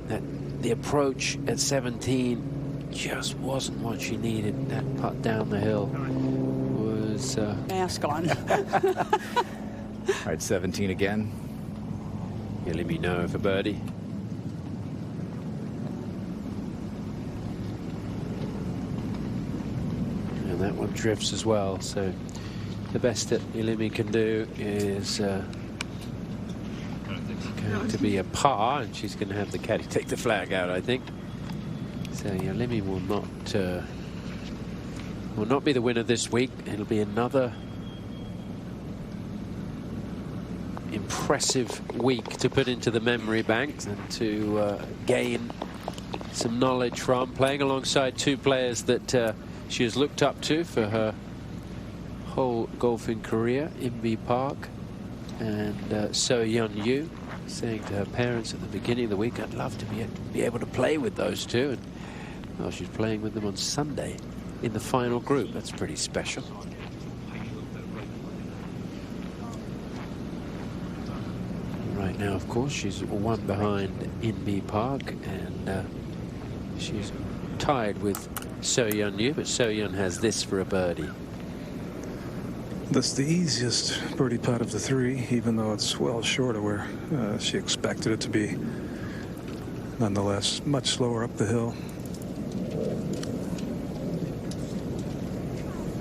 that the approach at 17 just wasn't what she needed. That putt down the hill was mask on. All right, 17 again. Yealimi Noh for birdie. And that one drifts as well, so the best that Yealimi can do is going to be a par, and she's going to have the caddy take the flag out, I think. So Yealimi will not be the winner this week. It'll be another impressive week to put into the memory banks and to gain some knowledge from, playing alongside two players that she has looked up to for her whole golfing career, Inbee Park and Yeon Ryu, saying to her parents at the beginning of the week, I'd love to be able to play with those two. And well, she's playing with them on Sunday in the final group. That's pretty special. Right now, of course, she's one behind Inbee Park, and she's tied with Yeon Ryu, but Yeon has this for a birdie. That's the easiest birdie putt of the three, even though it's well short of where she expected it to be. Nonetheless, much slower up the hill.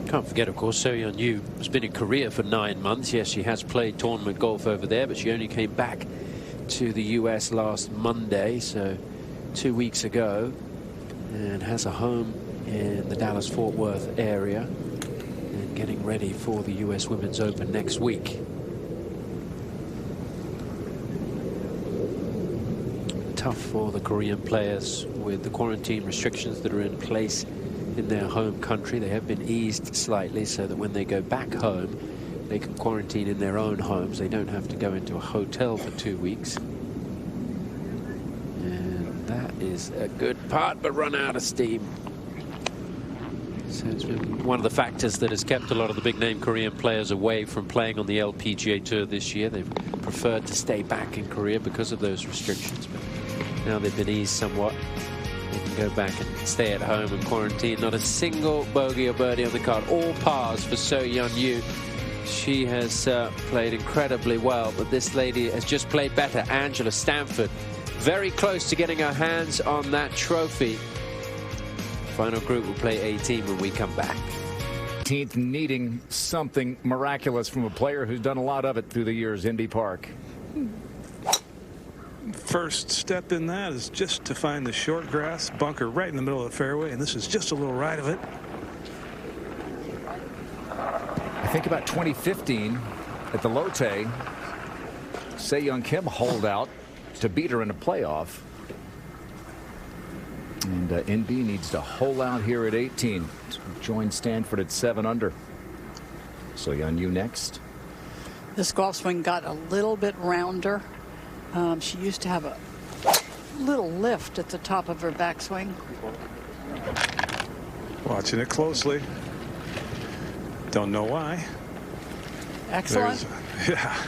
Can't forget, of course, Yeon Ryu has been in Korea for 9 months. Yes, she has played tournament golf over there, but she only came back to the US last Monday, so 2 weeks ago, and has a home in the Dallas-Fort Worth area and getting ready for the US Women's Open next week. Tough for the Korean players with the quarantine restrictions that are in place in their home country. They have been eased slightly so that when they go back home, they can quarantine in their own homes. They don't have to go into a hotel for 2 weeks. And that is a good putt, but run out of steam. So it's been one of the factors that has kept a lot of the big name Korean players away from playing on the LPGA Tour this year. They've preferred to stay back in Korea because of those restrictions, but now they've been eased somewhat. They can go back and stay at home and quarantine. Not a single bogey or birdie on the card. All pars for Yeon Ryu. She has played incredibly well, but this lady has just played better. Angela Stanford, very close to getting her hands on that trophy. Final group will play 18 when we come back. 18th, needing something miraculous from a player who's done a lot of it through the years, Inbee Park. First step in that is just to find the short grass bunker right in the middle of the fairway, and this is just a little right of it. I think about 2015 at the Lotte, Se-Young Kim holed out to beat her in a playoff. And Inbee needs to hole out here at 18 to join Stanford at 7 under. So Yeon Ryu next. This golf swing got a little bit rounder. She used to have a little lift at the top of her backswing. Watching it closely. Don't know why. Excellent. Yeah.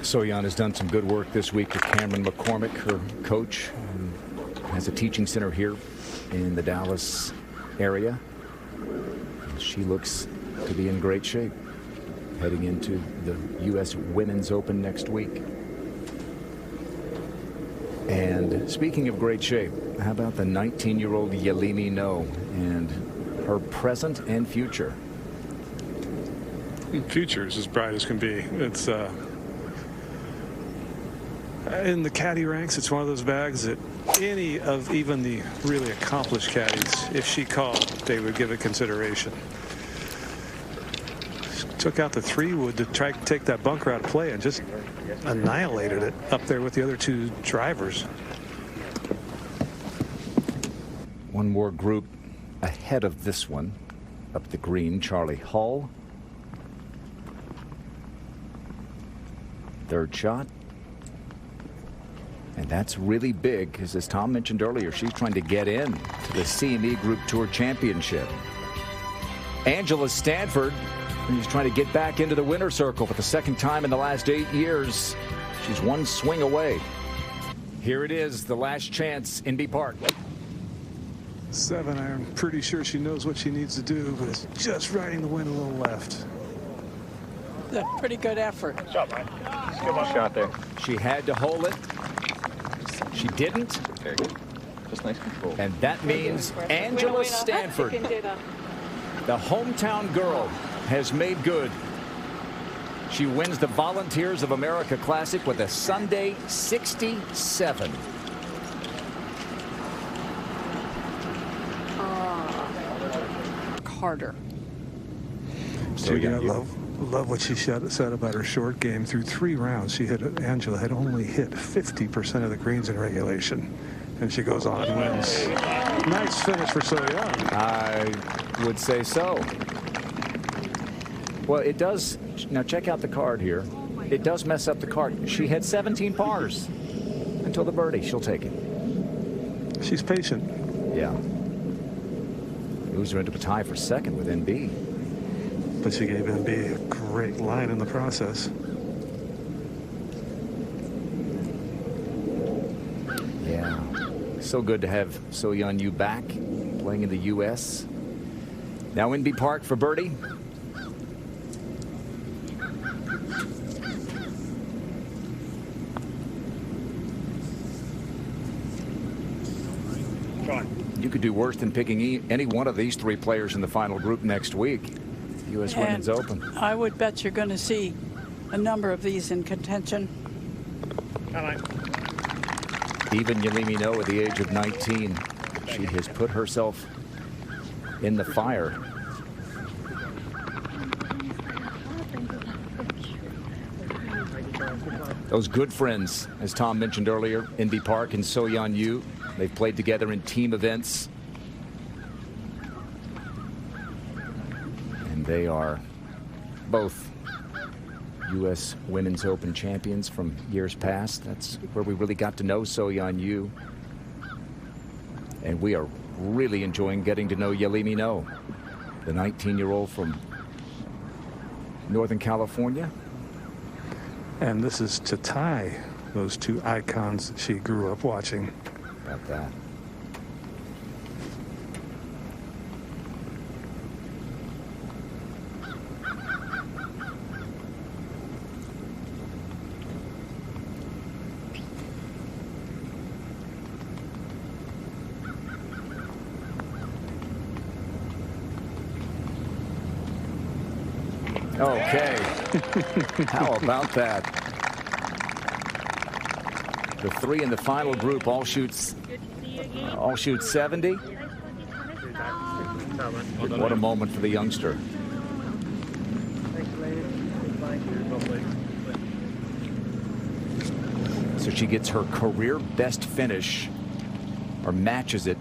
So-Yeon has done some good work this week with Cameron McCormick, her coach, who has a teaching center here in the Dallas area. She looks to be in great shape heading into the U.S. Women's Open next week. And speaking of great shape, how about the 19-year-old Yealimi Noh and her present and future? Future is as bright as can be. It's in the caddy ranks, it's one of those bags that any of even the really accomplished caddies, if she called, they would give it consideration. She took out the 3-wood to try to take that bunker out of play and just annihilated it up there with the other two drivers. One more group ahead of this one. Up the green, Charlie Hull. Third shot. And that's really big because, as Tom mentioned earlier, she's trying to get in to the CME Group Tour Championship. Angela Stanford is trying to get back into the winner's circle for the second time in the last 8 years. She's one swing away. Here it is, the last chance, Inbee Park. 7 iron. Pretty sure she knows what she needs to do, but it's just riding the wind a little left. A pretty good effort. Good shot, man. Good shot there. She had to hold it. She didn't. Very good. Just nice control. And that means Angela Stanford, the hometown girl, has made good. She wins the Volunteers of America Classic with a Sunday 67. Harder. So I love what she said about her short game. Through 3 rounds, Angela had only hit 50% of the greens in regulation, and she goes on and wins. Nice finish for So Yeon. I would say so. Well, it does. Now check out the card here. It does mess up the card. She had 17 pars until the birdie. She'll take it. She's patient. Yeah. Moves her into a tie for second with Inbee. But she gave Inbee a great line in the process. Yeah. So good to have So Yeon Ryu back playing in the U.S. Now Inbee Park for birdie. You could do worse than picking any one of these 3 players in the final group next week. U.S. Women's Open. I would bet you're going to see a number of these in contention. Even Yealimi Noh at the age of 19, she has put herself in the fire. Those good friends, as Tom mentioned earlier, Inbee Park and So Yeon Ryu. They've played together in team events. And they are both U.S. Women's Open champions from years past. That's where we really got to know So Yeon Ryu. And we are really enjoying getting to know Yealimi Noh, the 19-year-old from Northern California. And this is to tie those 2 icons that she grew up watching. About that. Okay. How about that? The 3 in the final group all shoot 70. What a moment for the youngster. So she gets her career best finish, or matches it